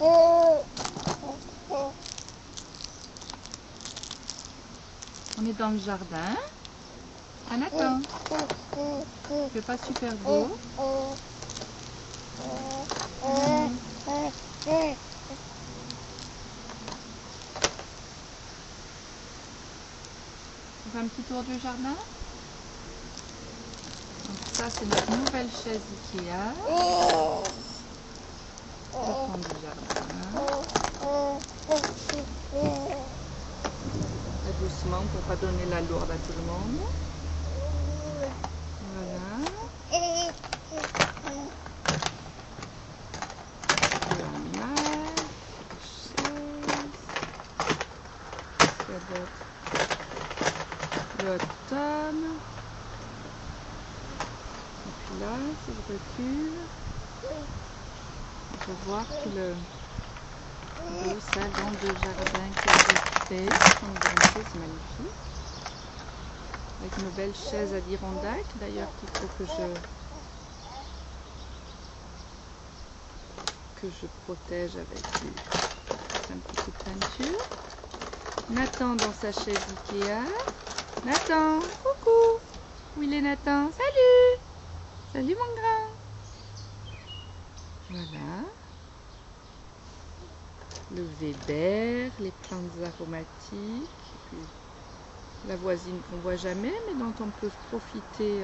On est dans le jardin. Ah, Nathan, il fait pas super beau. On fait un petit tour du jardin. Donc ça, c'est notre nouvelle chaise Ikea. Au fond du jardin. Et doucement pour pas donner la lourde à tout le monde. Voilà. L'automne. Et puis là, si je recule, on peut voir tout le beau salon de jardin qui a été fait. C'est magnifique. Avec une belle chaise Adirondack, d'ailleurs qu'il faut que je protège avec un petit coup de peinture. Nathan dans sa chaise Ikea. Nathan, coucou. Où il est Nathan? Salut. Salut mon grand. Voilà. Le Weber, les plantes aromatiques. Puis la voisine qu'on voit jamais, mais dont on peut profiter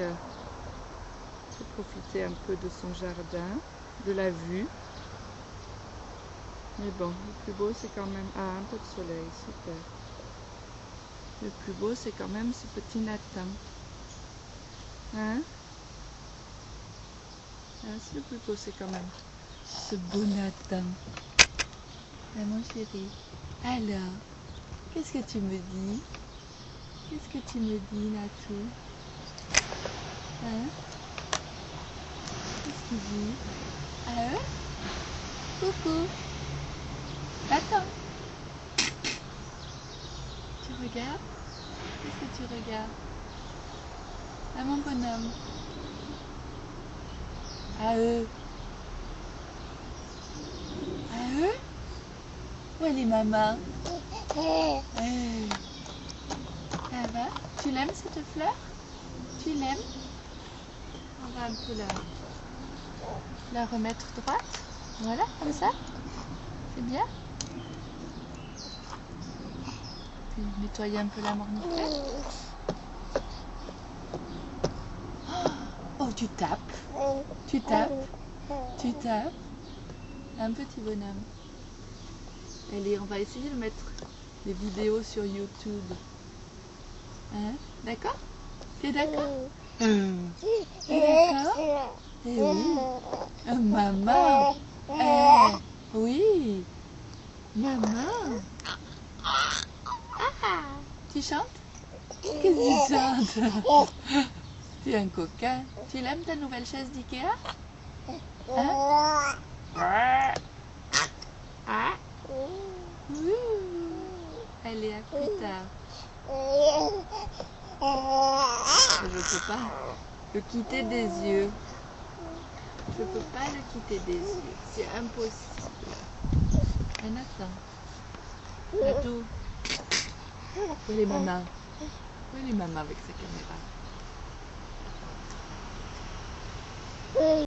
un peu de son jardin, de la vue. Mais bon, le plus beau c'est quand même... Ah, un peu de soleil, super. Le plus beau c'est quand même ce petit Nathan. Hein? Ah, c'est le plus beau c'est quand même ce beau Nathan. Ah, mon chéri. Alors, qu'est-ce que tu me dis? Qu'est-ce que tu me dis, Natou? Hein? Qu'est-ce qu'il dit? Ah ouais? Coucou. Attends. Tu regardes? Qu'est-ce que tu regardes? Ah, mon bonhomme. Ah eux. Ah eux? Où est les mamans? Ça va? Tu l'aimes cette fleur? Tu l'aimes? On va un peu la remettre droite. Voilà, comme ça. C'est bien. Puis nettoyer un peu la marmite. Oh, tu tapes. Tu tapes. Tu tapes. Un petit bonhomme. Allez, on va essayer de mettre des vidéos sur YouTube. Hein? D'accord? T'es d'accord? T'es d'accord? Eh oui. Maman. Oui. Maman. Ah. Tu chantes? Qu'est-ce que tu chantes? Tu es un coquin. Tu l'aimes ta nouvelle chaise d'Ikea? Hein? Ah. Allez, à plus tard. Je ne peux pas le quitter des yeux. Je ne peux pas le quitter des yeux. C'est impossible. Un instant. Natou. Où est les mamans? Où est les mamans avec sa caméra?